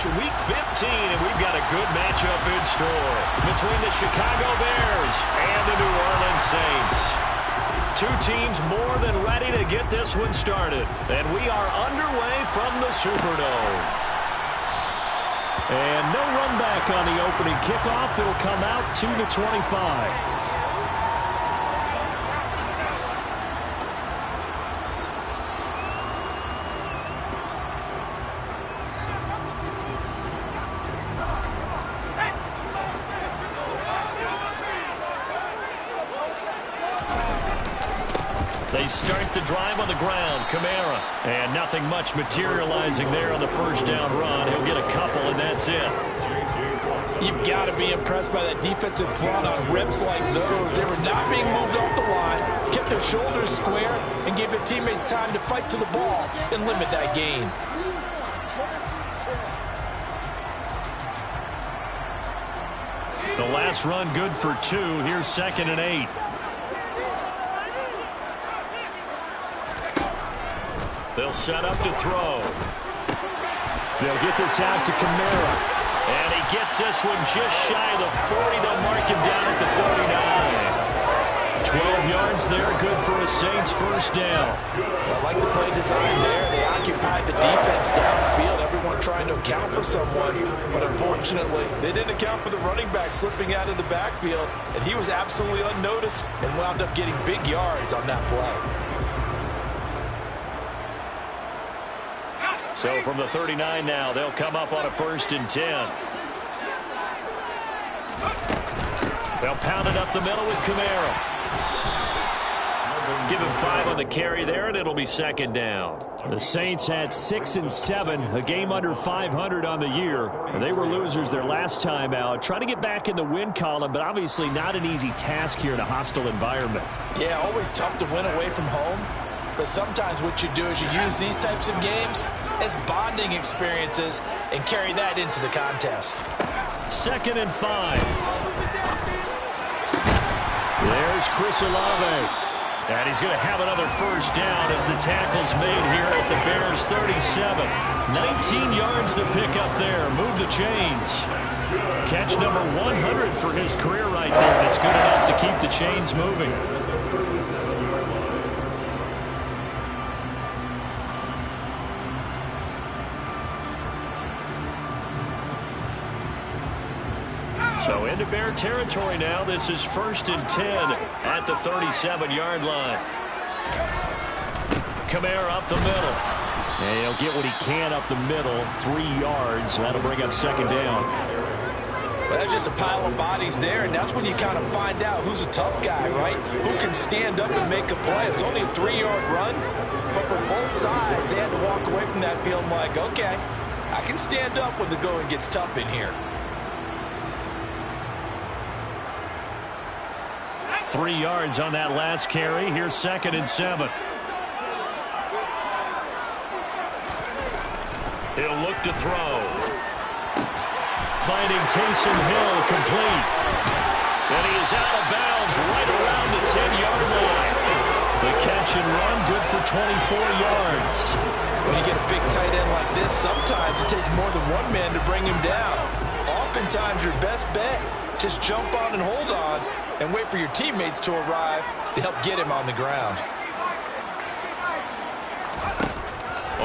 Week 15, and we've got a good matchup in store between the Chicago Bears and the New Orleans Saints. Two teams more than ready to get this one started, and we are underway from the Superdome. And no run back on the opening kickoff. It'll come out to the 25. They start the drive on the ground. Kamara. And nothing much materializing there on the first down run. He'll get a couple, and that's it. You've got to be impressed by that defensive front on rips like those. They were not being moved off the line, kept their shoulders square, and gave their teammates time to fight to the ball and limit that gain. The last run good for 2. Here's 2nd and 8. They'll set up to throw. They'll get this out to Kamara. And he gets this one just shy of the 40. They'll mark him down at the 39. 12 yards there, good for a Saints first down. I like the play design there. They occupied the defense downfield, everyone trying to account for someone. But unfortunately, they didn't account for the running back slipping out of the backfield. And he was absolutely unnoticed and wound up getting big yards on that play. So from the 39 now, they'll come up on a 1st and 10. They'll pound it up the middle with Kamara. Give him 5 on the carry there, and it'll be 2nd down. The Saints had 6 and 7, a game under 500 on the year. They were losers their last time out. Trying to get back in the win column, but obviously not an easy task here in a hostile environment. Yeah, always tough to win away from home. But sometimes what you do is you use these types of games as bonding experiences and carry that into the contest. 2nd and 5. There's Chris Olave. And he's going to have another first down as the tackle's made here at the Bears 37. 19 yards to pick up there. Move the chains. Catch number 100 for his career right there. And it's good enough to keep the chains moving. So into Bear territory now. This is 1st and 10 at the 37-yard line. Kamara up the middle. And he'll get what he can up the middle. 3 yards. That'll bring up 2nd down. Well, that's just a pile of bodies there, and that's when you kind of find out who's a tough guy, right? Who can stand up and make a play. It's only a 3-yard run, but for both sides, they had to walk away from that feeling like, okay, I can stand up when the going gets tough in here. 3 yards on that last carry. Here's 2nd and 7. He'll look to throw. Finding Taysom Hill complete. And he is out of bounds right around the 10-yard line. The catch and run good for 24 yards. When you get a big tight end like this, sometimes it takes more than one man to bring him down. Oftentimes your best bet, just jump on and hold on and wait for your teammates to arrive to help get him on the ground.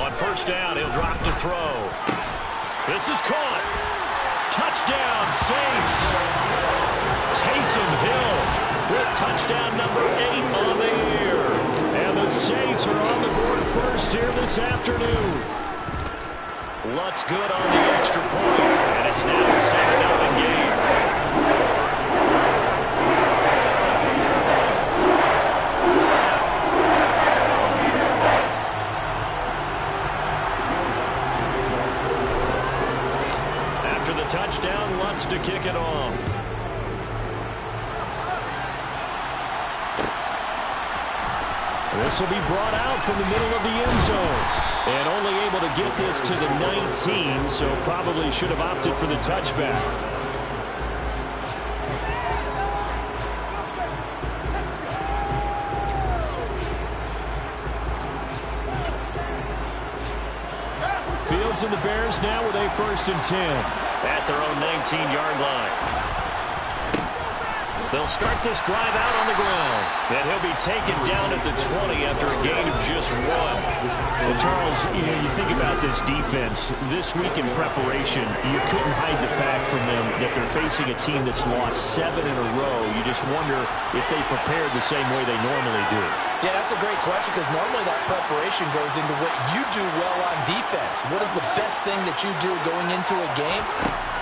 On first down, he'll drop to throw. This is caught. Touchdown, Saints. Taysom Hill with touchdown number 8 on the year. And the Saints are on the board first here this afternoon. Lutz good on the extra point, and it's now a 7-0 game. After the touchdown, Lutz to kick it off. This will be brought out from the middle of the end zone. And only able to get this to the 19, so probably should have opted for the touchback. Fields and the Bears now with a 1st and 10. At their own 19-yard line. They'll start this drive out on the ground. And he'll be taken down at the 20 after a gain of just 1. Well, Charles, you think about this defense. This week in preparation, you couldn't hide the fact from them that they're facing a team that's lost 7 in a row. You just wonder if they prepared the same way they normally do. Yeah, that's a great question because normally that preparation goes into what you do well on defense. What is the best thing that you do going into a game?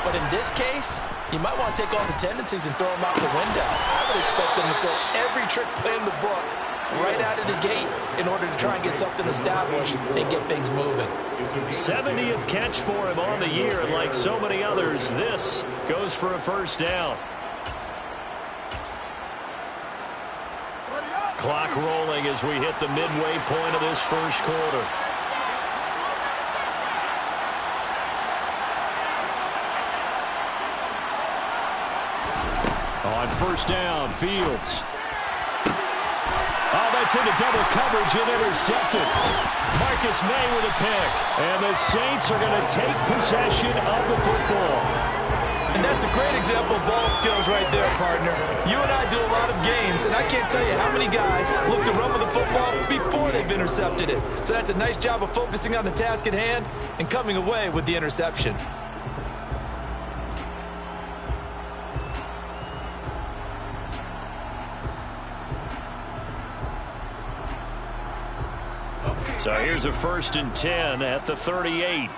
But in this case, you might want to take all the tendencies and throw them out the window. I would expect them to throw every trick play in the book right out of the gate in order to try and get something established and get things moving. 70th catch for him on the year, and like so many others, this goes for a 1st down. Clock rolling as we hit the midway point of this 1st quarter. On 1st down, Fields. Oh, that's into double coverage and intercepted. Marcus May with a pick. And the Saints are going to take possession of the football. And that's a great example of ball skills right there, partner. You and I do a lot of games, and I can't tell you how many guys look to run with the football before they've intercepted it. So that's a nice job of focusing on the task at hand and coming away with the interception. So here's a 1st and 10 at the 38.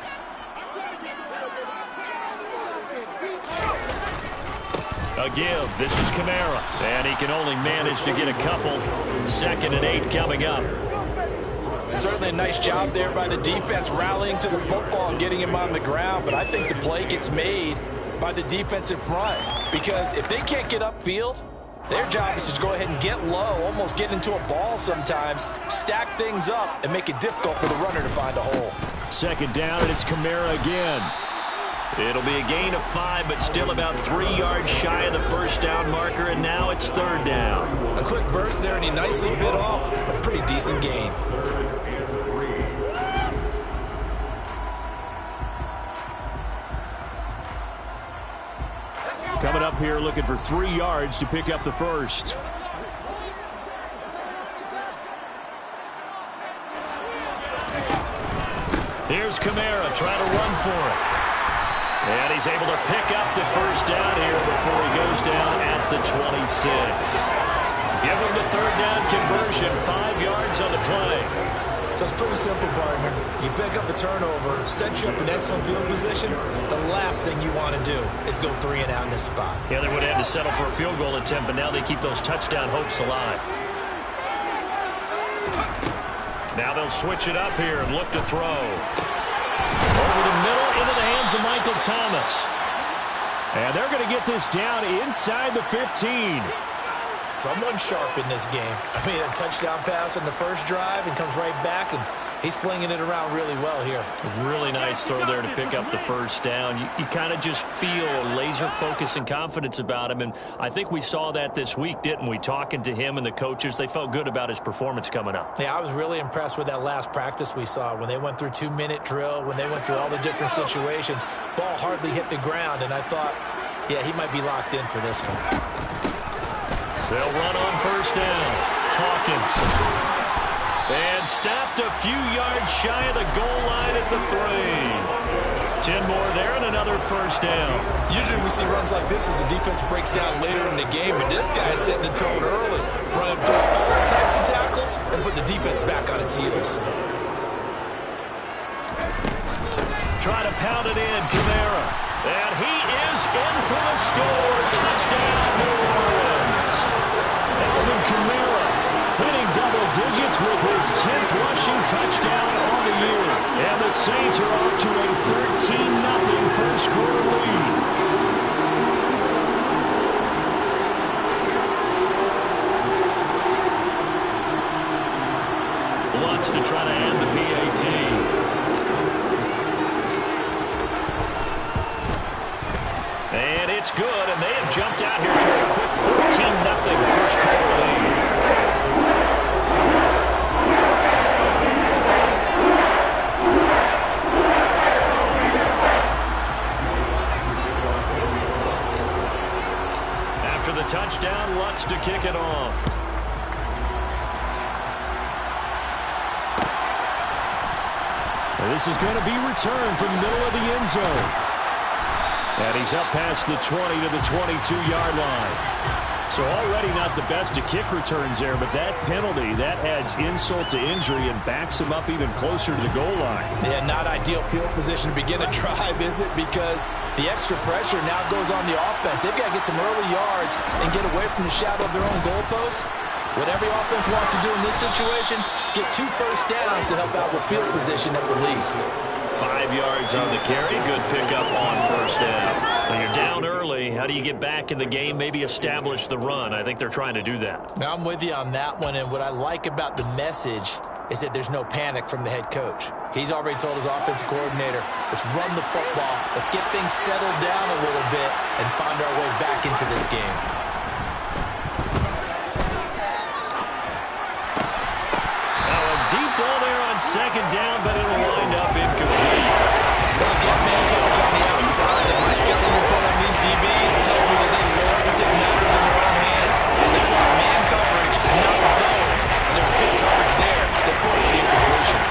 A give. This is Kamara. And he can only manage to get a couple. 2nd and 8 coming up. Certainly a nice job there by the defense rallying to the football and getting him on the ground. But I think the play gets made by the defensive front. Because if they can't get upfield, their job is to go ahead and get low, almost get into a ball sometimes, stack things up, and make it difficult for the runner to find a hole. 2nd down, and it's Kamara again. It'll be a gain of 5, but still about 3 yards shy of the 1st down marker, and now it's 3rd down. A quick burst there, and he nicely bit off a pretty decent gain. Coming up here looking for 3 yards to pick up the 1st. Here's Kamara trying to run for it. And he's able to pick up the 1st down here before he goes down at the 26. Give him the 3rd down conversion, 5 yards on the play. So it's pretty simple, partner. You pick up a turnover, set you up in excellent field position. The last thing you want to do is go 3 and out in this spot. Yeah, they would have had to settle for a field goal attempt, but now they keep those touchdown hopes alive. Now they'll switch it up here and look to throw. Over the middle into the hands of Michael Thomas. And they're going to get this down inside the 15. Someone sharp in this game. I mean, a touchdown pass on the first drive and comes right back, and he's flinging it around really well here. Really nice throw there to pick up the 1st down. You kind of just feel laser focus and confidence about him, and I think we saw that this week, didn't we? Talking to him and the coaches, they felt good about his performance coming up. Yeah, I was really impressed with that last practice we saw when they went through 2-minute drill, when they went through all the different situations. Ball hardly hit the ground, and I thought, yeah, he might be locked in for this one. They'll run on 1st down. Hawkins. And stopped a few yards shy of the goal line at the 3. 10 more there and another 1st down. Usually we see runs like this as the defense breaks down later in the game, but this guy is setting the tone early, running through all types of tackles and put the defense back on its heels. Try to pound it in, Kamara. And he is in for the score. Touchdown, New Orleans. Alvin Kamara hitting double digits with his 10th rushing touchdown on the year. And the Saints are off to a 13-0 first quarter lead. Lutz to try to end the PAT. And it's good, and they have jumped out here to a quick 14-0 first quarter lead. touchdown Lutz to kick it off. This is going to be returned from the middle of the end zone. And he's up past the 20 to the 22-yard line. So already not the best of kick returns there, but that penalty, that adds insult to injury and backs him up even closer to the goal line. Yeah, not ideal field position to begin a drive, is it? Because the extra pressure now goes on the offense. They've got to get some early yards and get away from the shadow of their own goalposts. What every offense wants to do in this situation, get 2 first downs to help out with field position at the least. 5 yards on the carry. Good pickup on first down. When you're down early, how do you get back in the game? Maybe establish the run. I think they're trying to do that. Now, I'm with you on that one, and what I like about the message is that there's no panic from the head coach. He's already told his offensive coordinator, let's run the football, let's get things settled down a little bit and find our way back into this game. Deep ball there on second down, but it'll wind up incomplete. Well, get man coverage on the outside, and my scouting report on these DBs tells me that they love to take matters in their own hands. They want man coverage, not zone. And there was good coverage there that forced the incompletion.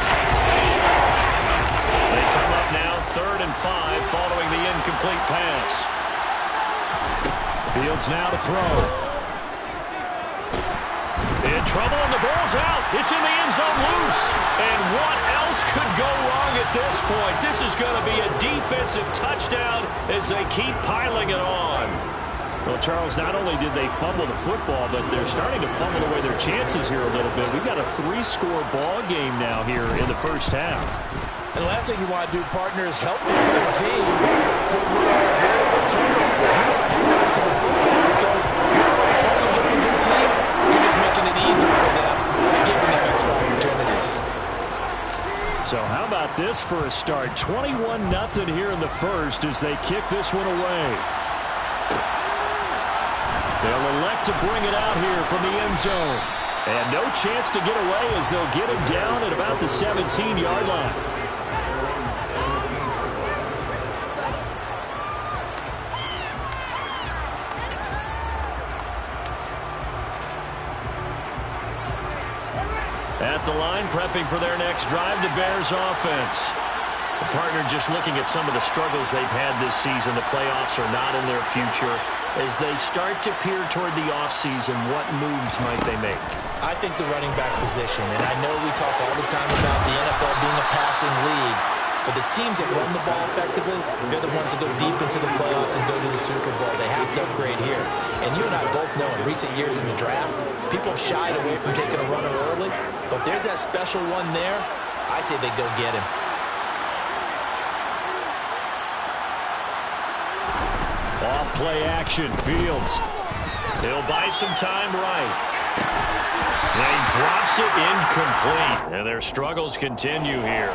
They come up now 3rd and 5 following the incomplete pass. Fields now to throw. In trouble, and the ball's out. It's in the end zone loose. And what else could go wrong at this point? This is going to be a defensive touchdown as they keep piling it on. Well, Charles, not only did they fumble the football, but they're starting to fumble away their chances here a little bit. We've got a 3-score ball game now here in the first half. And the last thing you want to do, partner, is help the other team with turnovers. You want to the football because your opponent gets a good team. You're just making it easier for them by giving them extra opportunities. So how about this for a start? 21-0 here in the first as they kick this one away. They'll elect to bring it out here from the end zone. And no chance to get away as they'll get him down at about the 17-yard line. At the line, prepping for their next drive, the Bears offense. The partner just looking at some of the struggles they've had this season. The playoffs are not in their future. As they start to peer toward the offseason, what moves might they make? I think the running back position, and I know we talk all the time about the NFL being a passing league, but the teams that run the ball effectively, they're the ones that go deep into the playoffs and go to the Super Bowl. They have to upgrade here. And you and I both know in recent years in the draft, people have shied away from taking a runner early, but there's that special one there. I say they go get him. Off play action, Fields. He'll buy some time right. And he drops it incomplete. And their struggles continue here.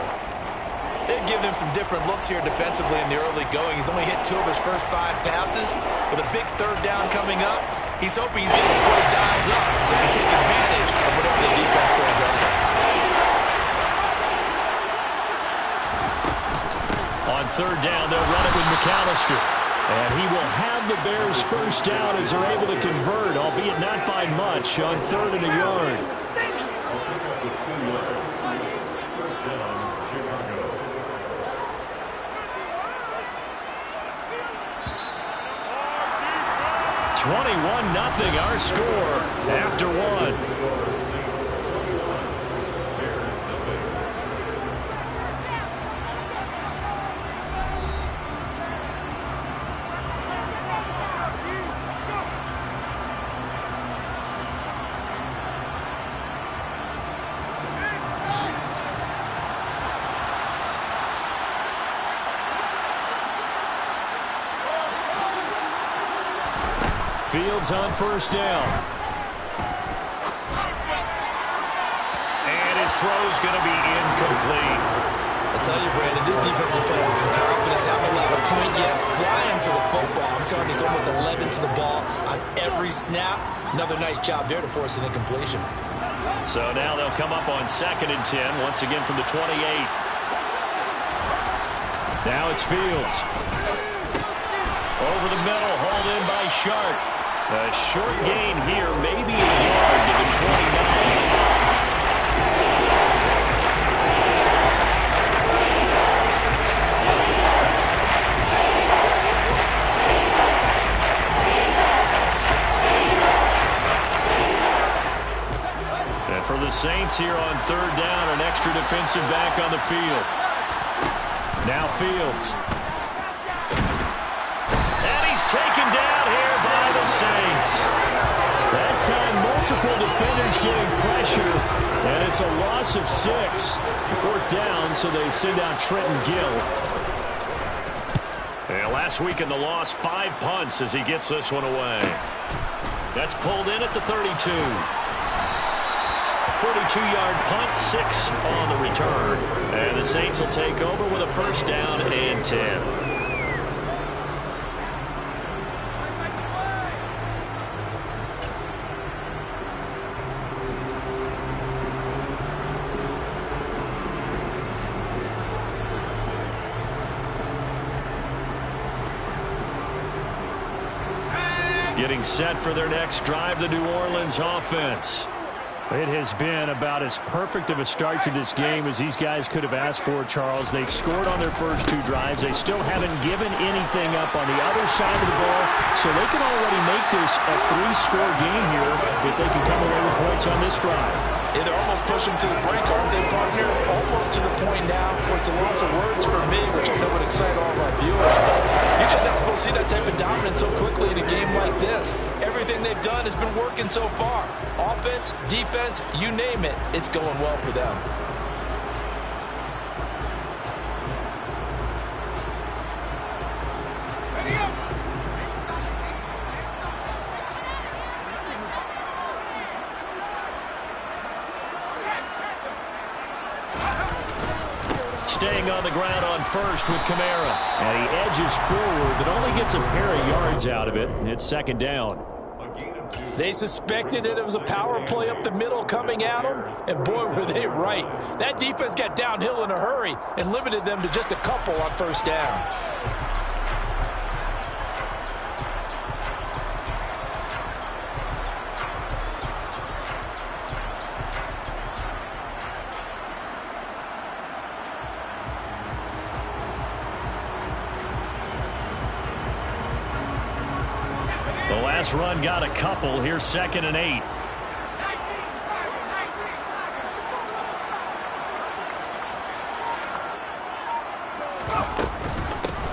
They've given him some different looks here defensively in the early going. He's only hit 2 of his first 5 passes. With a big 3rd down coming up, he's hoping he's getting a play dialed up that can take advantage of whatever the defense throws at him. On 3rd down, they'll run it with McAllister. And he will have the Bears first down as they're able to convert, albeit not by much, on 3rd and a yard. 21-0 our score after 1. Fields on first down. And his throw's going to be incomplete. I tell you, Brandon, this defense is playing with some confidence. Haven't allowed a point yet. Flying to the football. I'm telling you, it's almost 11 to the ball on every snap. Another nice job there to force an incompletion. So now they'll come up on 2nd and 10, once again from the 28. Now it's Fields. Over the middle, hauled in by Shark. A short gain here, maybe a yard to the 29. For the Saints here on third down, an extra defensive back on the field. Now Fields. And he's taken down here by the Saints. That time, multiple defenders getting pressure, and it's a loss of 6. Fourth down, so they send out Trenton Gill. And last week in the loss, 5 punts as he gets this one away. That's pulled in at the 32. 42-yard punt, 6 on the return. And the Saints will take over with a first down and 10. Getting set for their next drive, the New Orleans offense. It has been about as perfect of a start to this game as these guys could have asked for, Charles. They've scored on their first 2 drives. They still haven't given anything up on the other side of the ball, so they can already make this a 3-score game here if they can come away with points on this drive. Yeah, they're almost pushing to the brink, aren't they, partner? Almost to the point now where it's a loss of words for me, which I know would excite all of our viewers. But you're just not supposed to see that type of dominance so quickly in a game like this. Everything they've done has been working so far. Offense, defense, you name it, it's going well for them. Staying on the ground on first with Kamara. And he edges forward, but only gets a pair of yards out of it. It's second down. They suspected that it was a power play up the middle coming at them, and boy, were they right. That defense got downhill in a hurry and limited them to just a couple on first down. The last run got a couple. Here's 2nd and 8.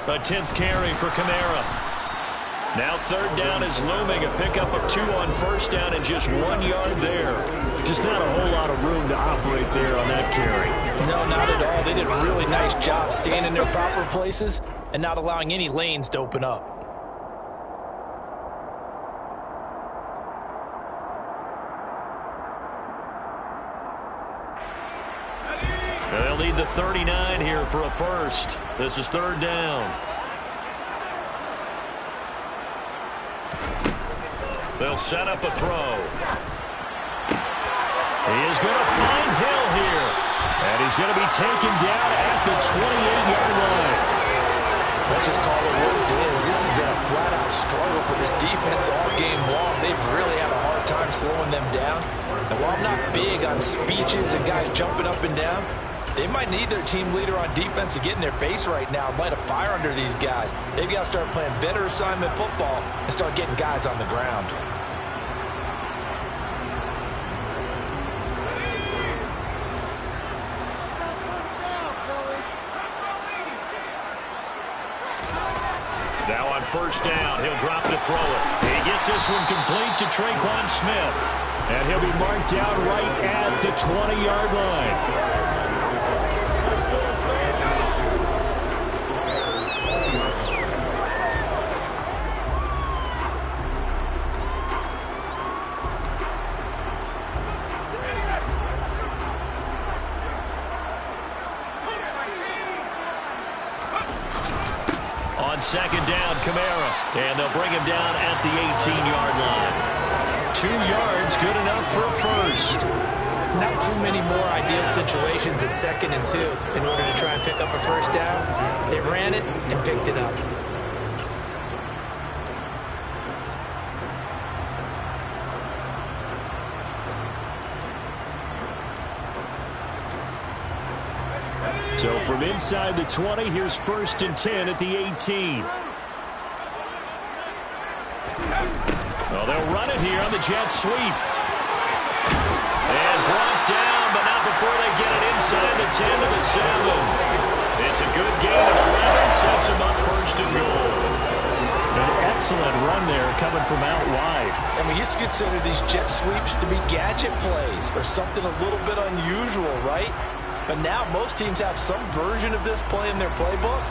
A 10th carry for Kamara. Now third down is looming. A pickup of 2 on first down and just 1 yard there. Just not a whole lot of room to operate there on that carry. No, not at all. They did a really nice job staying in their proper places and not allowing any lanes to open up. They'll need the 39 here for a first. This is third down. They'll set up a throw. He is going to find Hill here. And he's going to be taken down at the 28-yard line. Let's just call it what it is. This has been a flat-out struggle for this defense all game long. They've really had a hard time slowing them down. And while I'm not big on speeches and guys jumping up and down, they might need their team leader on defense to get in their face right now and light a fire under these guys. They've got to start playing better assignment football and start getting guys on the ground. Now on first down, he'll drop to throw it. He gets this one complete to Traquan Smith. And he'll be marked down right at the 20-yard line. Second down, Kamara. And they'll bring him down at the 18-yard line. 2 yards, good enough for a first. Not too many more ideal situations at 2nd and 2 in order to try and pick up a first down. They ran it and picked it up. From inside the 20, here's 1st and 10 at the 18. Well, they'll run it here on the jet sweep. And brought down, but not before they get it inside the 10 to the 7. It's a good gain of 11, sets them up 1st and goal. An excellent run there coming from out wide. And we used to consider these jet sweeps to be gadget plays or something a little bit unusual, right? But now most teams have some version of this play in their playbook.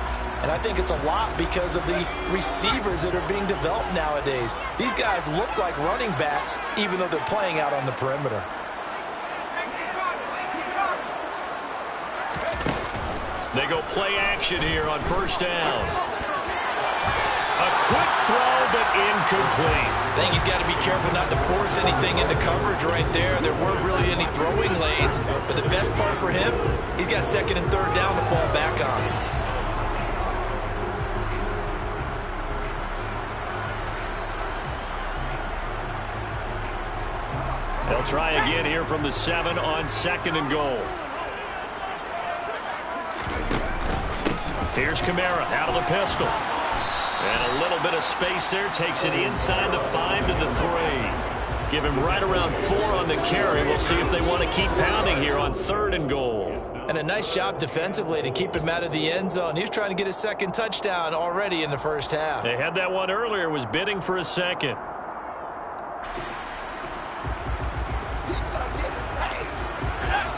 And I think it's a lot because of the receivers that are being developed nowadays. These guys look like running backs even though they're playing out on the perimeter. They go play action here on 1st down. A quick throw, but incomplete. I think he's got to be careful not to force anything into coverage right there. There weren't really any throwing lanes, but the best part for him, he's got 2nd and 3rd down to fall back on. They'll try again here from the 7 on 2nd and goal. Here's Kamara out of the pistol. And a little bit of space there. Takes it inside the 5 to the 3. Give him right around 4 on the carry. We'll see if they want to keep pounding here on 3rd and goal. And a nice job defensively to keep him out of the end zone. He was trying to get his 2nd touchdown already in the 1st half. They had that one earlier. Was bidding for a 2nd.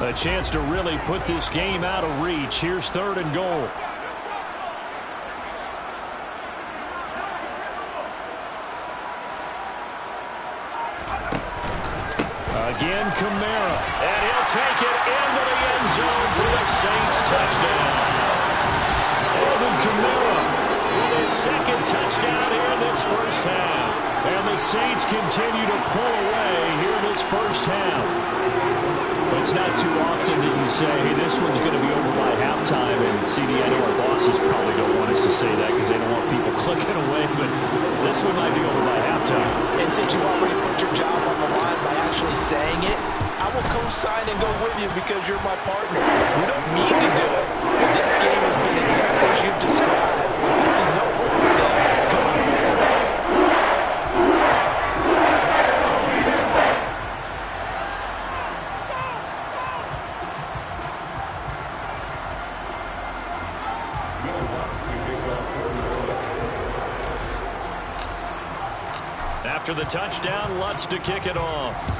A chance to really put this game out of reach. Here's 3rd and goal. Again, Kamara. And he'll take it into the end zone for the Saints touchdown. Alvin Kamara with his 2nd touchdown here in this 1st half. And the Saints continue to pull away here in this 1st half. It's not too often that you say, hey, this one's going to be over by halftime. And CD, I know our bosses probably don't want us to say that because they don't want people clicking away, but this one might be over by halftime. And since you already put your job on the line by actually saying it, I will co-sign and go with you because you're my partner. We don't need to do it. But this game has been exactly as you've described. I see no hope for them going forward. After the touchdown, Lutz to kick it off.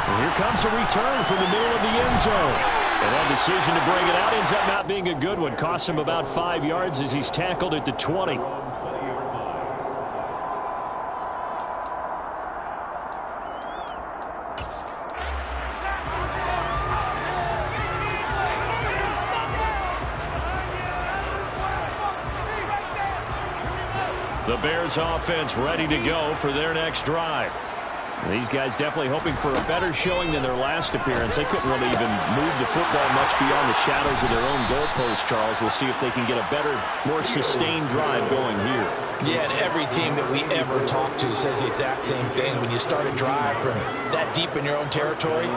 And here comes a return from the middle of the end zone. And that decision to bring it out ends up not being a good one. Cost him about 5 yards as he's tackled at the 20. The Bears offense ready to go for their next drive. These guys definitely hoping for a better showing than their last appearance. They couldn't really even move the football much beyond the shadows of their own goalpost, Charles. We'll see if they can get a better, more sustained drive going here. Yeah, and every team that we ever talk to says the exact same thing. When you start a drive from that deep in your own territory,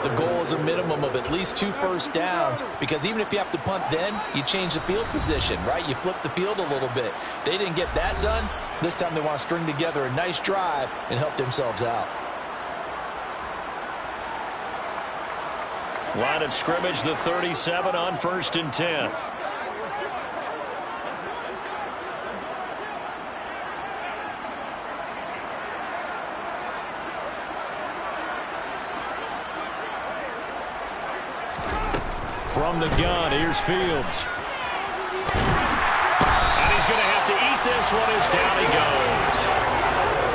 the goal is a minimum of at least 2 first downs, because even if you have to punt then, you change the field position, right? You flip the field a little bit. They didn't get that done. This time they want to string together a nice drive and help themselves out. Line of scrimmage, the 37 on 1st and 10. From the gun, here's Fields. And he's going to have to eat this one as down he goes.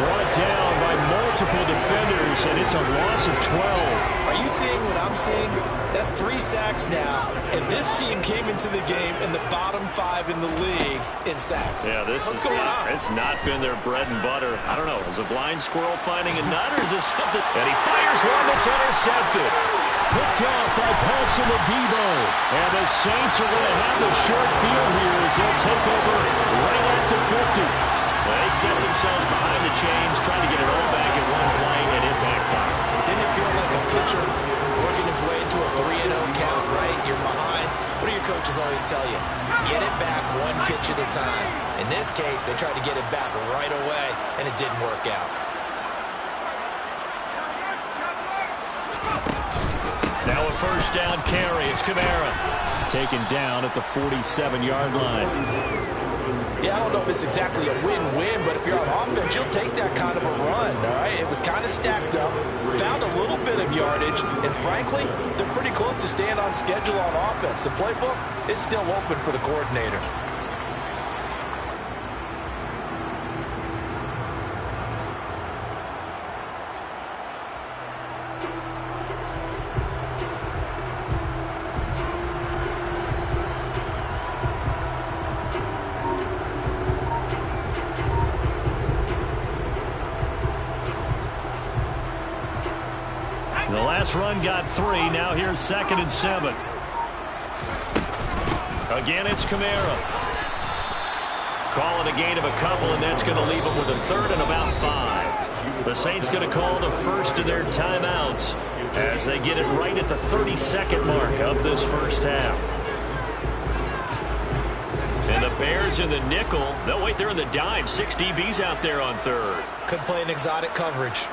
Brought down by multiple defenders, and it's a loss of 12. Are you seeing what I'm seeing? That's 3 sacks now, and this team came into the game in the bottom 5 in the league in sacks. Yeah, What's going on? It's not been their bread and butter. I don't know. Is a blind squirrel finding a nut, or is this something? And he fires one that's intercepted. Picked up by Paulson Adebo. And the Saints are going to have a short field here as they'll take over right at the 50. Well, they set themselves behind the chains, trying to get it all back in one play, and it backfired. Didn't it feel like a pitch pitcher working his way into a 3-0 count, right? You're behind. What do your coaches always tell you? Get it back one pitch at a time. In this case, they tried to get it back right away, and it didn't work out. Now a first down carry. It's Kamara. Taken down at the 47-yard line. Yeah, I don't know if it's exactly a win-win, but if you're on offense, you'll take that kind of a run, all right? It was kind of stacked up, found a little bit of yardage, and frankly, they're pretty close to staying on schedule on offense. The playbook is still open for the coordinator. The last run got 3. Now here's 2nd and 7. Again, it's Kamara. Call it a gain of a couple, and that's going to leave them with a 3rd and about 5. The Saints going to call the first of their timeouts as they get it right at the 32nd mark of this first half. And the Bears in the nickel. No, wait, they're in the dime. 6 DBs out there on 3rd. Could play an exotic coverage.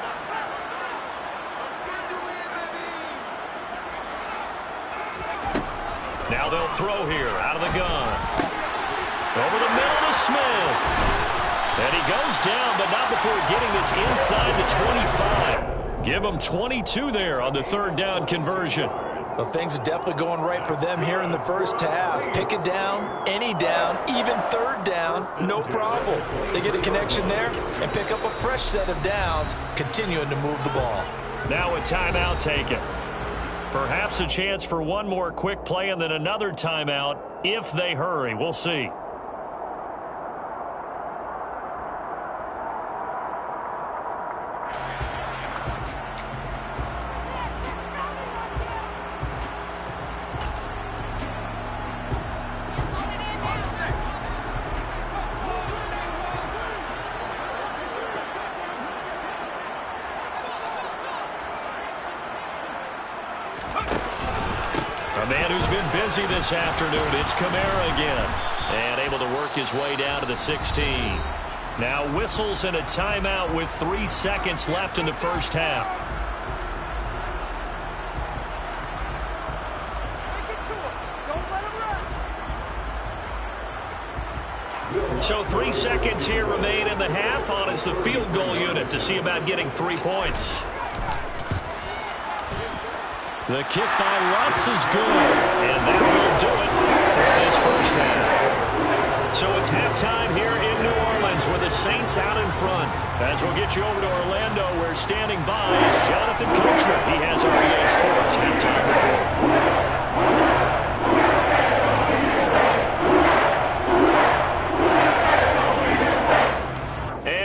Now they'll throw here out of the gun. Over the middle to Smith. And he goes down, but not before getting this inside the 25. Give him 22 there on the 3rd down conversion. Well, things are definitely going right for them here in the first half. Pick it down, any down, even 3rd down, no problem. They get a connection there and pick up a fresh set of downs, continuing to move the ball. Now a timeout taken. Perhaps a chance for one more quick play and then another timeout if they hurry. We'll see. A man who's been busy this afternoon, it's Kamara again. And able to work his way down to the 16. Now whistles and a timeout with 3 seconds left in the first half. So 3 seconds here remain in the half. On is the field goal unit to see about getting 3 points. The kick by Lutz is good, and that will do it for this first half. So it's halftime here in New Orleans with the Saints out in front. As we'll get you over to Orlando, where standing by is Jonathan Coachman. He has our EA Sports halftime report.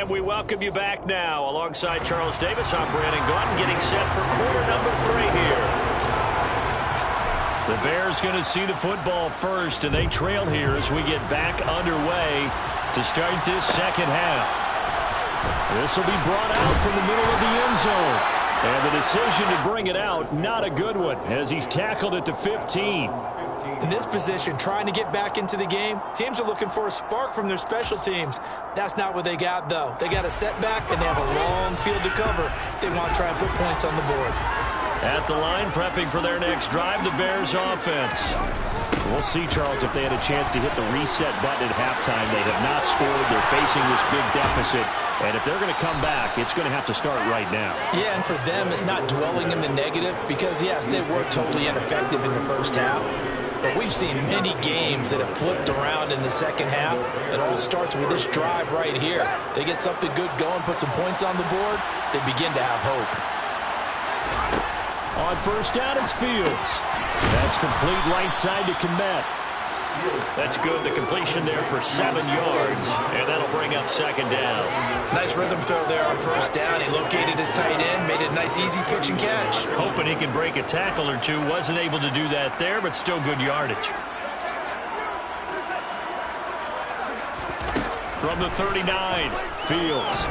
We welcome you back now. Alongside Charles Davis, I'm Brandon Gaunt, getting set for quarter number 3 here. The Bears going to see the football first, and they trail here as we get back underway to start this second half. This will be brought out from the middle of the end zone. And the decision to bring it out, not a good one, as he's tackled at the 15. In this position, trying to get back into the game, teams are looking for a spark from their special teams. That's not what they got, though. They got a setback, and they have a long field to cover if they want to try and put points on the board. At the line, prepping for their next drive, the Bears offense. We'll see, Charles, if they had a chance to hit the reset button at halftime. They have not scored. They're facing this big deficit. And if they're going to come back, it's going to have to start right now. Yeah, and for them, it's not dwelling in the negative because, yes, they were totally ineffective in the first half. But we've seen many games that have flipped around in the second half. It all starts with this drive right here. They get something good going, put some points on the board, they begin to have hope. On first down, it's Fields. That's complete right side to Kmet. That's good. The completion there for 7 yards, and that'll bring up second down. Nice rhythm throw there on first down. He located his tight end, made it a nice easy pitch and catch. Hoping he can break a tackle or two. Wasn't able to do that there, but still good yardage. From the 39, Fields.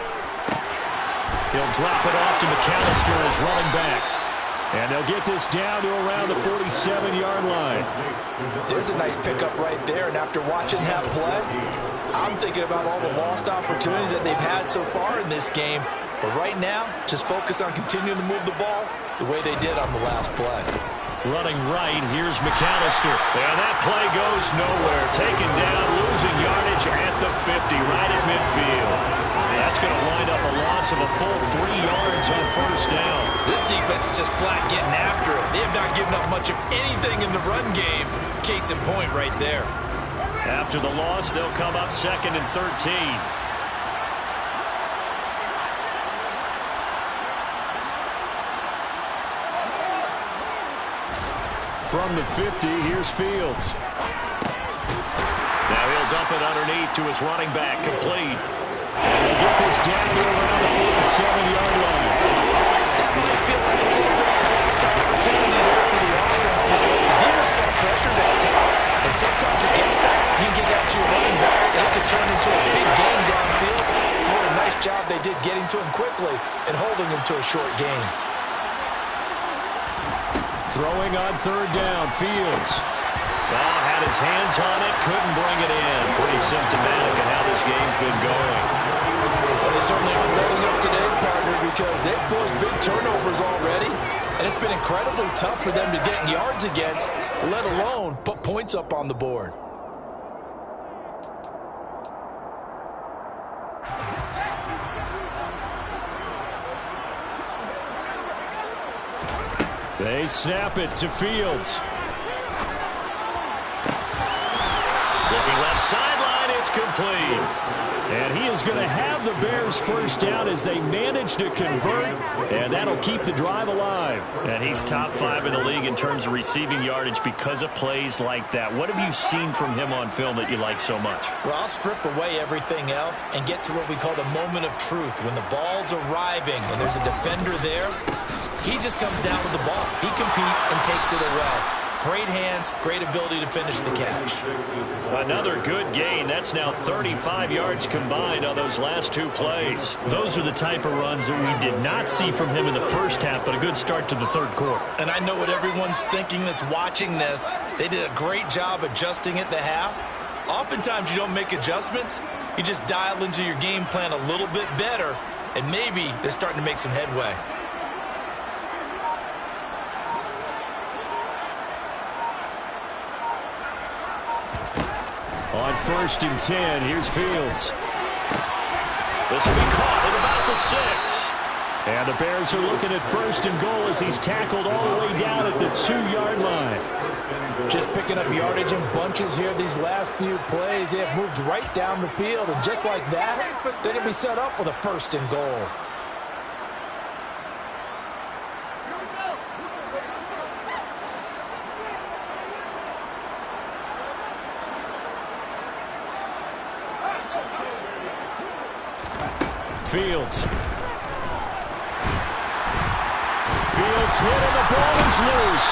He'll drop it off to McAllister as running back. And they'll get this down to around the 47-yard line. There's a nice pickup right there, and after watching that play, I'm thinking about all the lost opportunities that they've had so far in this game. But right now, just focus on continuing to move the ball the way they did on the last play. Running right, here's McAllister. And that play goes nowhere. Taken down, losing yardage at the 50, right at midfield. That's going to wind up a loss of a full 3 yards on first down. This defense is just flat getting after it. They have not given up much of anything in the run game. Case in point right there. After the loss, they'll come up 2nd and 13. From the 50, here's Fields. Now he'll dump it underneath to his running back, complete. And they'll get this down to around the 47-yard line. That might feel like a little bit of a lost opportunity there for the offense because the defense got pressure that time. And sometimes against that, you can get out to your running back, and it could turn into a big game downfield. What a nice job they did getting to him quickly and holding him to a short gain. Throwing on 3rd down, Fields. Well, had his hands on it, couldn't bring it in. Pretty symptomatic of how this game's been going. Well, they certainly aren't letting up today, partner, because they've forced big turnovers already. And it's been incredibly tough for them to get yards against, let alone put points up on the board. They snap it to Fields. Looking left sideline, it's complete. And he is going to have the Bears first down as they manage to convert, and that'll keep the drive alive. And he's top 5 in the league in terms of receiving yardage because of plays like that. What have you seen from him on film that you like so much? Well, I'll strip away everything else and get to what we call the moment of truth. When the ball's arriving and there's a defender there, he just comes down with the ball. He competes and takes it away. Great hands, great ability to finish the catch. Another good gain. That's now 35 yards combined on those last 2 plays. Those are the type of runs that we did not see from him in the first half, but a good start to the 3rd quarter. And I know what everyone's thinking that's watching this. They did a great job adjusting at the half. Oftentimes you don't make adjustments. You just dial into your game plan a little bit better, and maybe they're starting to make some headway. On 1st and 10, here's Fields. This will be caught at about the 6. And the Bears are looking at 1st and goal as he's tackled all the way down at the 2-yard line. Just picking up yardage in bunches here these last few plays. They have moved right down the field, and just like that, they're going to be set up with a 1st and goal. Fields. Fields hit and the ball is loose.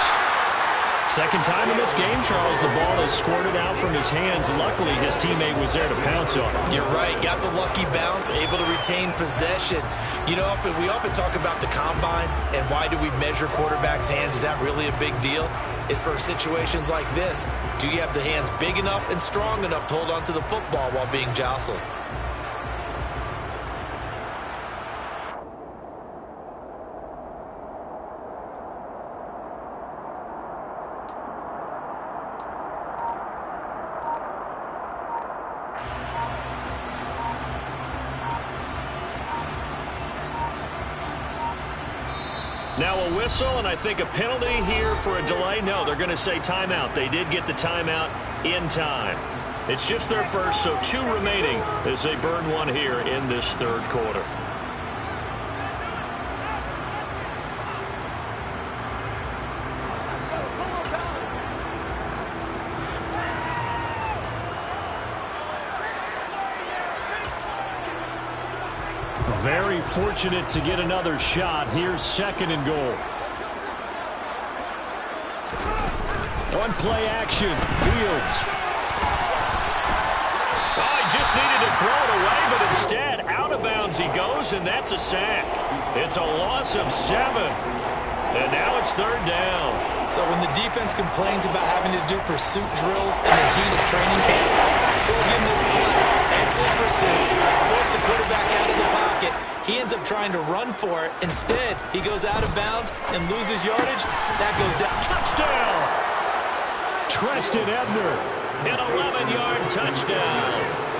Second time in this game, Charles, the ball is squirted out from his hands. Luckily, his teammate was there to pounce on it. You're right. Got the lucky bounce, able to retain possession. You know, we often talk about the combine and why do we measure quarterbacks' hands. Is that really a big deal? It's for situations like this. Do you have the hands big enough and strong enough to hold on to the football while being jostled? Now a whistle, and I think a penalty here for a delay. No, they're going to say timeout. They did get the timeout in time. It's just their first, so 2 remaining as they burn 1 here in this 3rd quarter. Very fortunate to get another shot. Here's 2nd and goal. On play action, Fields. Oh, he just needed to throw it away, but instead, out of bounds he goes, and that's a sack. It's a loss of 7. And now it's third down. So when the defense complains about having to do pursuit drills in the heat of training camp, plug in this play. Excellent pursuit. Force the quarterback out of the pocket. He ends up trying to run for it. Instead, he goes out of bounds and loses yardage. That goes down. Touchdown! Treston Ebner. An 11-yard touchdown.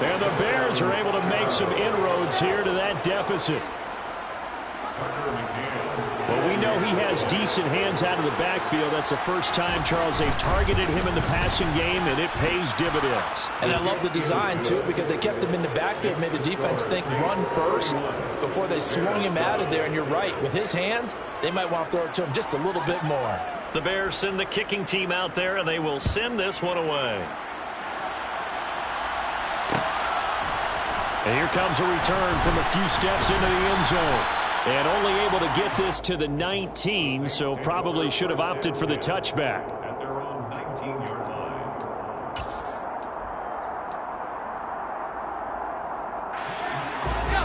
And the Bears are able to make some inroads here to that deficit. Well, we know he has decent hands out of the backfield. That's the first time, Charles, they've targeted him in the passing game, and it pays dividends. And I love the design, too, because they kept him in the backfield, made the defense think run first before they swung him out of there. And you're right, with his hands, they might want to throw it to him just a little bit more. The Bears send the kicking team out there, and they will send this one away. And here comes a return from a few steps into the end zone. And only able to get this to the 19, so probably should have opted for the touchback. At their own 19-yard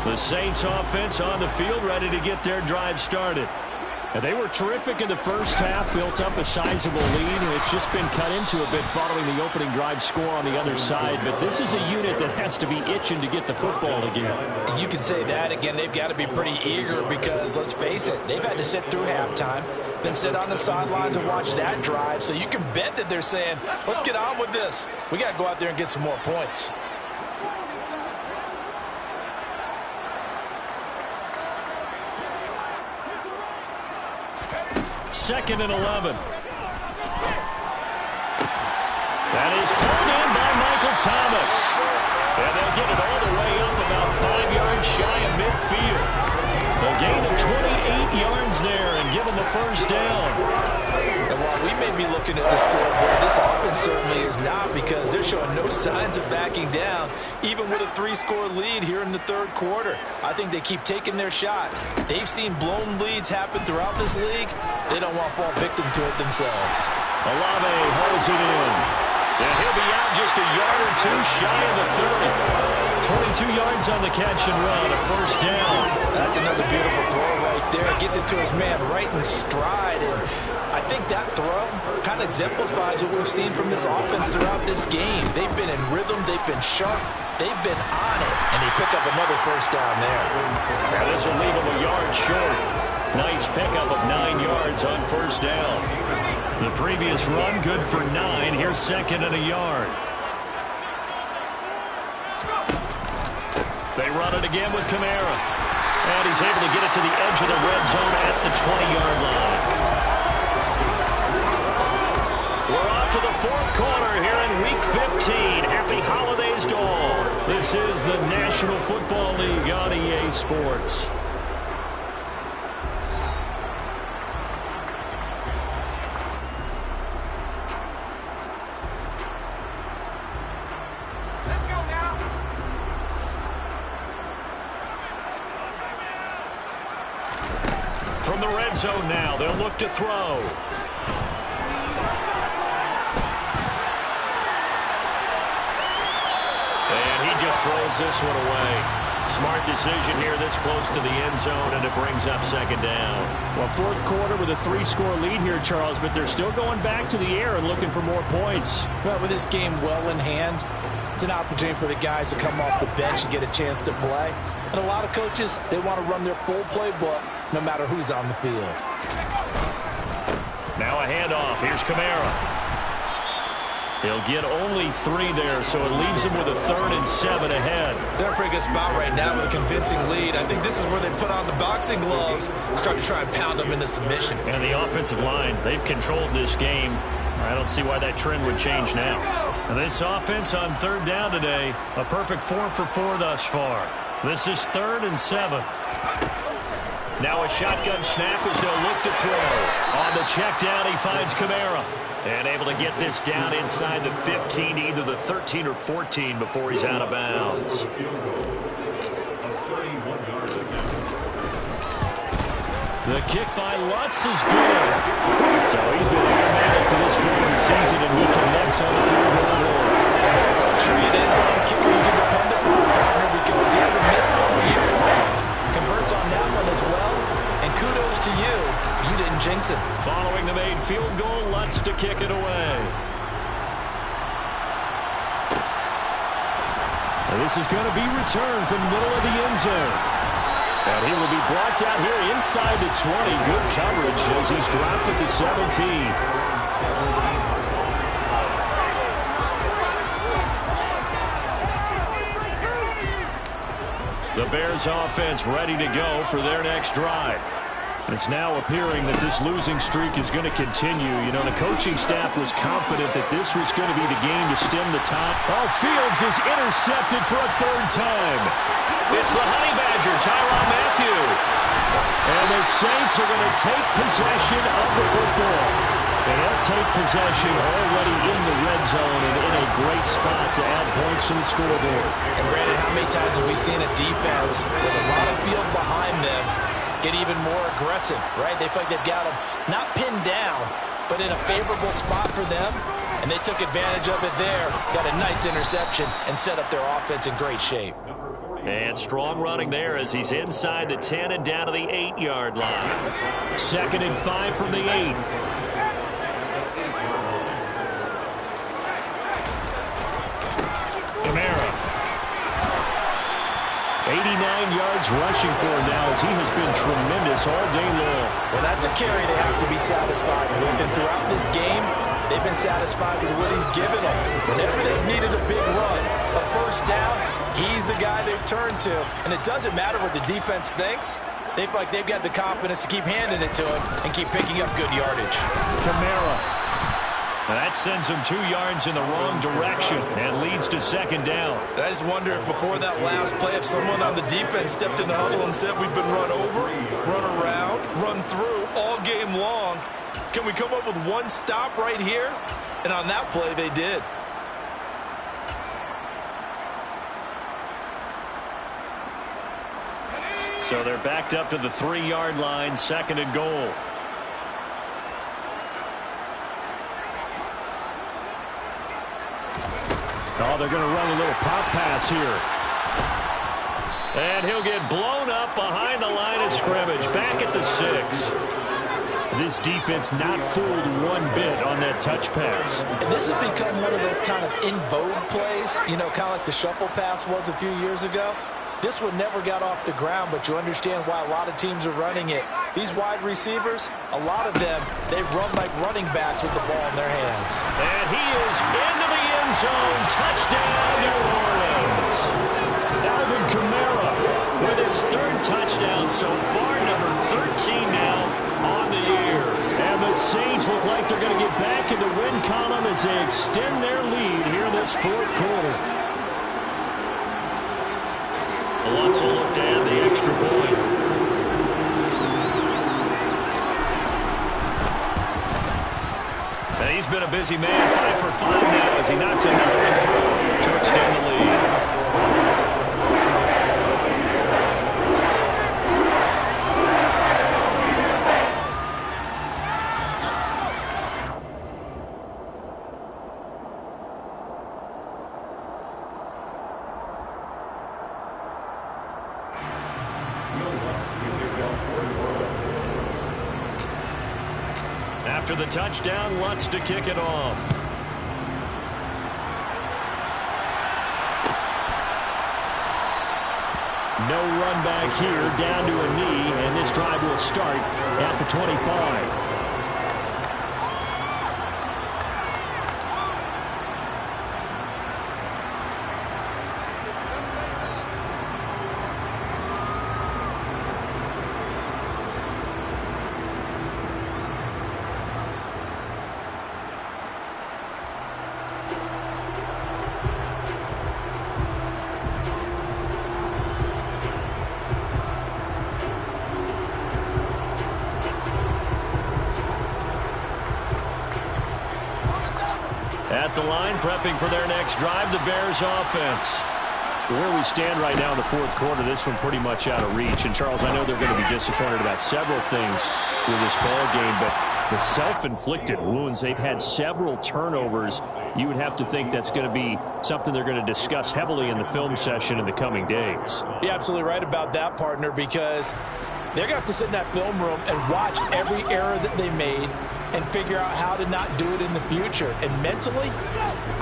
line. The Saints offense on the field, ready to get their drive started. And they were terrific in the first half, built up a sizable lead, and it's just been cut into a bit following the opening drive score on the other side. But this is a unit that has to be itching to get the football again. And you can say that again. They've got to be pretty eager because, let's face it, they've had to sit through halftime, then sit on the sidelines and watch that drive. So you can bet that they're saying, let's get on with this. We got to go out there and get some more points. Second and 11. That is pulled in by Michael Thomas. And they'll get it all the way up about 5 yards shy of midfield. A gain of 28 yards there and give them the first down. And while we may be looking at the scoreboard, this offense certainly is not, because they're showing no signs of backing down, even with a 3-score lead here in the third quarter. I think they keep taking their shots. They've seen blown leads happen throughout this league. They don't want to fall victim to it themselves. Olave holds it in. And he'll be out just a yard or two shy of the 30. 22 yards on the catch and run, a first down. That's another beautiful throw right there. Gets it to his man right in stride. And I think that throw kind of exemplifies what we've seen from this offense throughout this game. They've been in rhythm. They've been sharp. They've been on it. And they pick up another first down there. Now this will leave him a yard short. Nice pickup of 9 yards on first down. The previous run good for 9. Here's second and a yard. They run it again with Kamara. And he's able to get it to the edge of the red zone at the 20-yard line. We're off to the fourth quarter here in Week 15. Happy holidays to all. This is the National Football League on EA Sports. From the red zone now, they'll look to throw. And he just throws this one away. Smart decision here this close to the end zone, and it brings up second down. Well, fourth quarter with a 3-score lead here, Charles, but they're still going back to the air and looking for more points. Well, with this game well in hand, it's an opportunity for the guys to come off the bench and get a chance to play. And a lot of coaches, they want to run their full playbook no matter who's on the field. Now a handoff. Here's Kamara. He'll get only 3 there, so it leaves him with a 3rd and 7 ahead. They're in a pretty good spot right now with a convincing lead. I think this is where they put on the boxing gloves, start to try and pound them into submission. And the offensive line, they've controlled this game. I don't see why that trend would change now. And this offense on third down today, a perfect 4 for 4 thus far. This is 3rd and 7. Now a shotgun snap as they'll look to throw. On the check down, he finds Kamara. And able to get this down inside the 15, either the 13 or 14 before he's out of bounds. The kick by Lutz is good. So he's been automatic to this point in the season, and he connects on the field goal. True it is. A kicker you can depend upon, partner, because he hasn't missed all year. Converts on that one as well. And kudos to you. You didn't jinx it. Following the made field goal, Lutz to kick it away. And this is going to be returned from the middle of the end zone. And he will be blocked out here inside the 20. Good coverage as he's dropped at the 17. The Bears offense ready to go for their next drive. It's now appearing that this losing streak is going to continue. You know, the coaching staff was confident that this was going to be the game to stem the tide. Oh, Fields is intercepted for a third time. It's the Honey Badger, Tyrann Mathieu. And the Saints are going to take possession of the football. And they'll take possession already in the red zone and in a great spot to add points to the scoreboard. And Brandon, how many times have we seen a defense with a lot of field behind them get even more aggressive, right? They feel like they've got them not pinned down, but in a favorable spot for them, and they took advantage of it there, got a nice interception, and set up their offense in great shape. And strong running there as he's inside the 10 and down to the 8-yard line. 2nd and 5 from the 8. Kamara. 89 yards rushing for him now as he has been tremendous all day long. Well, that's a carry they have to be satisfied with. And throughout this game, they've been satisfied with what he's given them. Whenever they've needed a big run, a first down, he's the guy they've turned to. And it doesn't matter what the defense thinks. They feel like they've got the confidence to keep handing it to him and keep picking up good yardage. Kamara. That sends him 2 yards in the wrong direction and leads to 2nd down. I just wonder if before that last play, if someone on the defense stepped in the huddle and said, we've been run over, run around, run through all game long. Can we come up with one stop right here? And on that play, they did. So they're backed up to the 3-yard line, 2nd and goal. Oh, they're going to run a little pop pass here. And he'll get blown up behind the line of scrimmage, back at the 6. This defense not fooled one bit on that touch pass. And this has become one of those kind of in vogue plays, you know, kind of like the shuffle pass was a few years ago. This one never got off the ground, but you understand why a lot of teams are running it. These wide receivers, a lot of them, they run like running backs with the ball in their hands. And he is into the end zone. Touchdown, New Orleans. Alvin Kamara with his 3rd touchdown so far, number 13 now on the year. And the Saints look like they're going to get back in the win column as they extend their lead here in this 4th quarter. Lutz will look to add the extra point. And he's been a busy man, 5 for 5 now as he knocks another one through to extend the lead. After the touchdown, Lutz to kick it off. No run back here, down to a knee, and this drive will start at the 25. At the line, prepping for their next drive, the Bears offense. Where we stand right now in the 4th quarter, this one pretty much out of reach. And, Charles, I know they're going to be disappointed about several things with this ball game, but the self-inflicted wounds, they've had several turnovers. You would have to think that's going to be something they're going to discuss heavily in the film session in the coming days. You're absolutely right about that, partner, because They're going to have to sit in that film room and watch every error that they made and figure out how to not do it in the future. And mentally,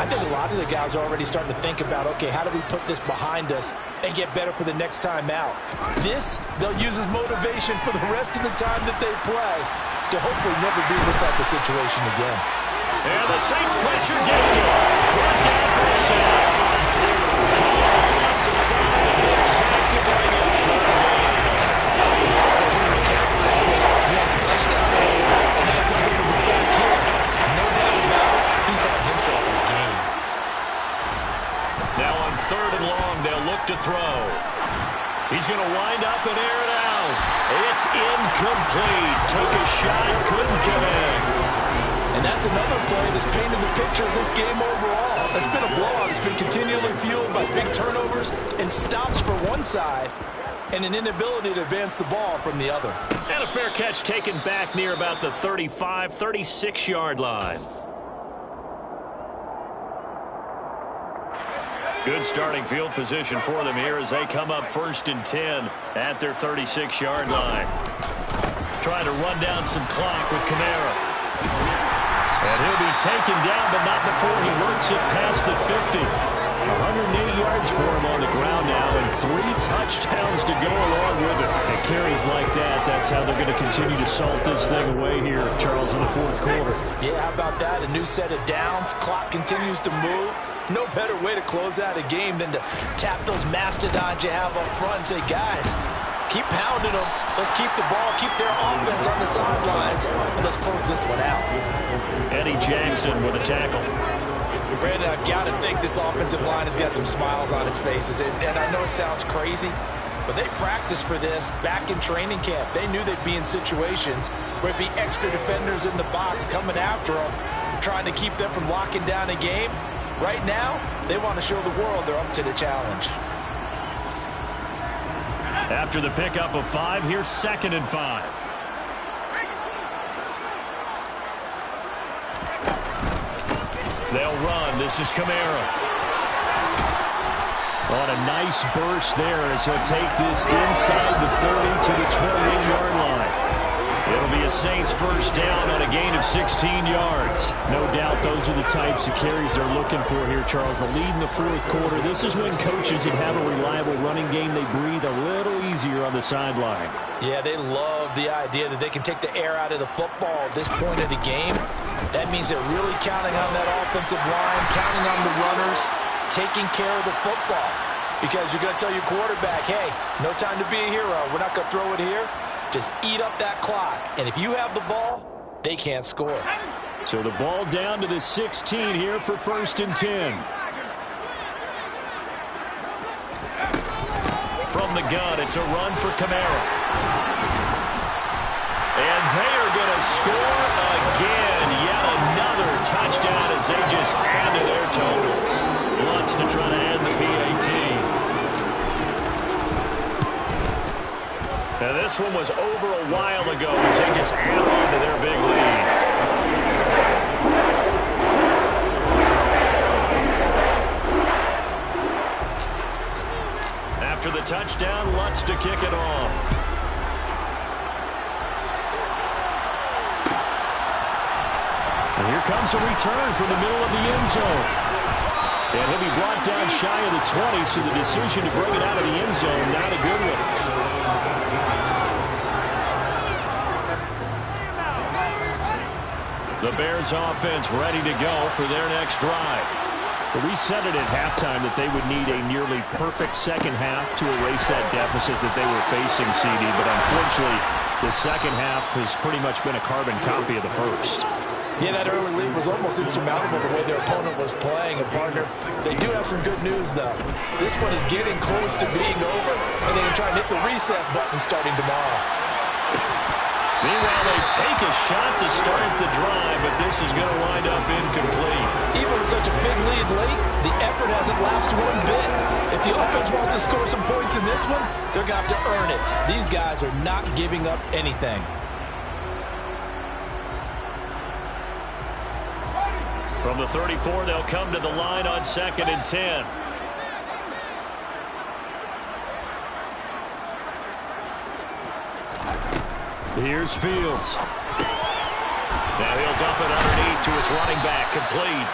I think a lot of the guys are already starting to think about, okay, how do we put this behind us and get better for the next time out? This, they'll use as motivation for the rest of the time that they play to hopefully never be in this type of situation again. And the Saints pressure gets it. Brought down for a sack. Loss of 5, and they're sacked to bring up 4th down. So when the Carolina play, he had the touchdown, and now he comes up with the sack here. No doubt about it, he's had himself a game. Now on 3rd and long, they'll look to throw. He's going to wind up and air it out. It's incomplete. Took a shot, couldn't connect. And that's another play that's painted the picture of this game overall. It's been a blowout. It's been continually fueled by big turnovers and stops for one side and an inability to advance the ball from the other. And a fair catch taken back near about the 35, 36-yard line. Good starting field position for them here as they come up 1st and 10 at their 36-yard line. Trying to run down some clock with Kamara. And he'll be taken down, but not before he works it past the 50. 180 yards for him on the ground now, and 3 touchdowns to go along with it. And carries like that, that's how they're going to continue to salt this thing away here, Charles, in the 4th quarter. Yeah, how about that? A new set of downs. Clock continues to move. No better way to close out a game than to tap those mastodons you have up front and say, guys, keep pounding them. Let's keep the ball, keep their offense on the sidelines, and let's close this one out. Eddie Jackson with a tackle. Brandon, I've got to think this offensive line has got some smiles on its faces. And I know it sounds crazy, but they practiced for this back in training camp. They knew they'd be in situations where it'd be extra defenders in the box coming after them, trying to keep them from locking down a game. Right now, they want to show the world they're up to the challenge. After the pickup of 5, here's 2nd and 5. They'll run. This is Kamara. On a nice burst there as he'll take this inside the 30 to the 28-yard line. It'll be a Saints 1st down on a gain of 16 yards. No doubt those are the types of carries they're looking for here, Charles. The lead in the 4th quarter. This is when coaches that have a reliable running game, they breathe a little easier on the sideline. Yeah, they love the idea that they can take the air out of the football at this point of the game. That means they're really counting on that offensive line, counting on the runners, taking care of the football. Because you're going to tell your quarterback, hey, no time to be a hero. We're not going to throw it here. Just eat up that clock. And if you have the ball, they can't score. So the ball down to the 16 here for 1st and 10. From the gun, it's a run for Kamara. And they are going to score again. Yet another touchdown as they just add to their totals. Wants to try to add the PAT. Now this one was over a while ago as they just add on to their big lead. After the touchdown, Lutz to kick it off. And here comes a return from the middle of the end zone. And he'll be brought down shy of the 20, so the decision to bring it out of the end zone, not a good one. The Bears offense ready to go for their next drive. Well, we said it at halftime that they would need a nearly perfect second half to erase that deficit that they were facing, CD. But unfortunately, the second half has pretty much been a carbon copy of the first. Yeah, that early lead was almost insurmountable the way their opponent was playing. And, partner, they do have some good news, though. This one is getting close to being over, and they can try and hit the reset button starting tomorrow. Meanwhile, they take a shot to start the drive, but this is going to wind up incomplete. Even with such a big lead late, the effort hasn't lapsed one bit. If the offense wants to score some points in this one, they're going to have to earn it. These guys are not giving up anything. From the 34, they'll come to the line on 2nd and 10. Here's Fields. Now he'll dump it underneath to his running back, complete.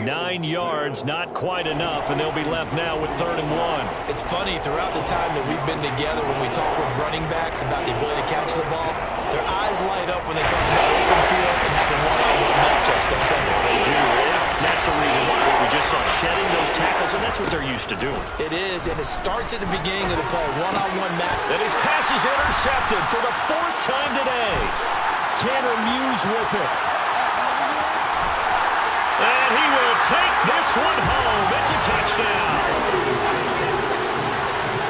9 yards, not quite enough, and they'll be left now with 3rd and 1. It's funny, throughout the time that we've been together, when we talk with running backs about the ability to catch the ball, their eyes light up when they talk about open field and having one-on-one matchups, don't they? They do, and that's the reason why we just saw shedding those tackles, and that's what they're used to doing. It is, and it starts at the beginning of the play, one-on-one match. And his pass is intercepted for the 4th time today. Tanner Muse with it. And he will take this one home. It's a touchdown.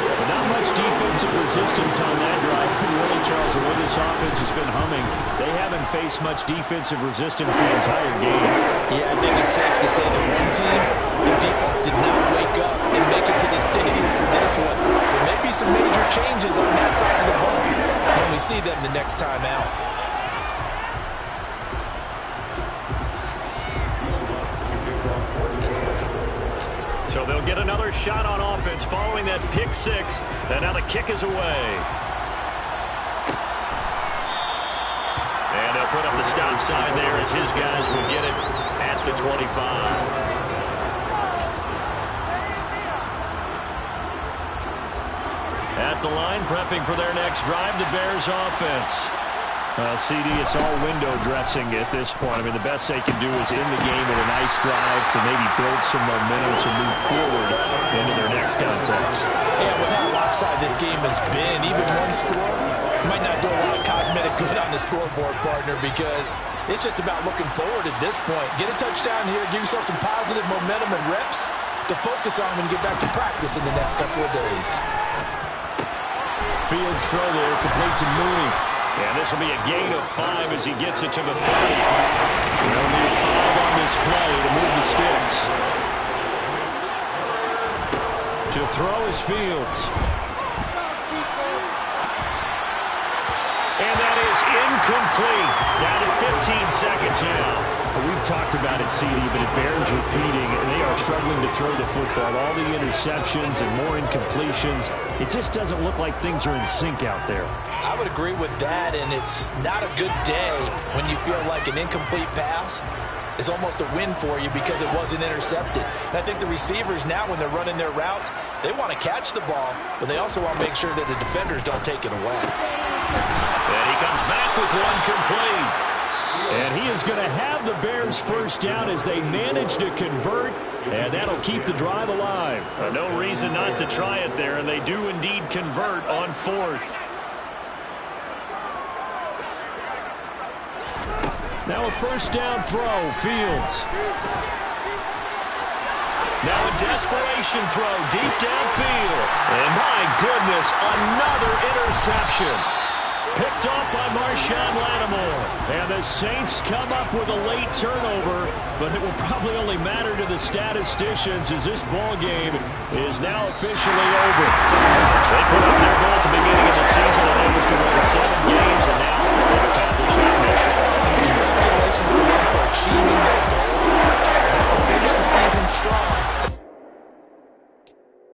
But not much defensive resistance on that drive. Really, Charles, the way this offense has been humming, they haven't faced much defensive resistance the entire game. Yeah, I think it's safe to say that one team, their defense did not wake up and make it to the stadium for this one. There may be some major changes on that side of the ball when we see them the next time out. So they'll get another shot on offense following that pick 6. And now the kick is away. And they'll put up the stop sign there as his guys will get it at the 25. At the line, prepping for their next drive, the Bears offense. CD, it's all window dressing at this point. I mean, the best they can do is end the game with a nice drive to maybe build some momentum to move forward into their next contest. Yeah, with how lopsided this game has been, even one score might not do a lot of cosmetic good on the scoreboard, partner, because it's just about looking forward at this point. Get a touchdown here, give yourself some positive momentum and reps to focus on when you get back to practice in the next couple of days. Fields throw there, complete to Mooney. And this will be a gain of 5 as he gets it to the 30. They'll need 5 on this play to move the sticks. To throw is Fields. And that is incomplete. Down to 15 seconds now. We've talked about it, CD, but it bears repeating. They are struggling to throw the football. All the interceptions and more incompletions. It just doesn't look like things are in sync out there. I would agree with that, and it's not a good day when you feel like an incomplete pass is almost a win for you because it wasn't intercepted. And I think the receivers now, when they're running their routes, they want to catch the ball, but they also want to make sure that the defenders don't take it away. And he comes back with one complete. And he is going to have the Bears first down as they manage to convert, and that'll keep the drive alive. No reason not to try it there, and they do indeed convert on 4th. Now a first down throw, Fields. Now a desperation throw deep downfield. And my goodness, another interception. Picked off by Marshawn Lattimore. And the Saints come up with a late turnover, but it will probably only matter to the statisticians as this ball game is now officially over. They put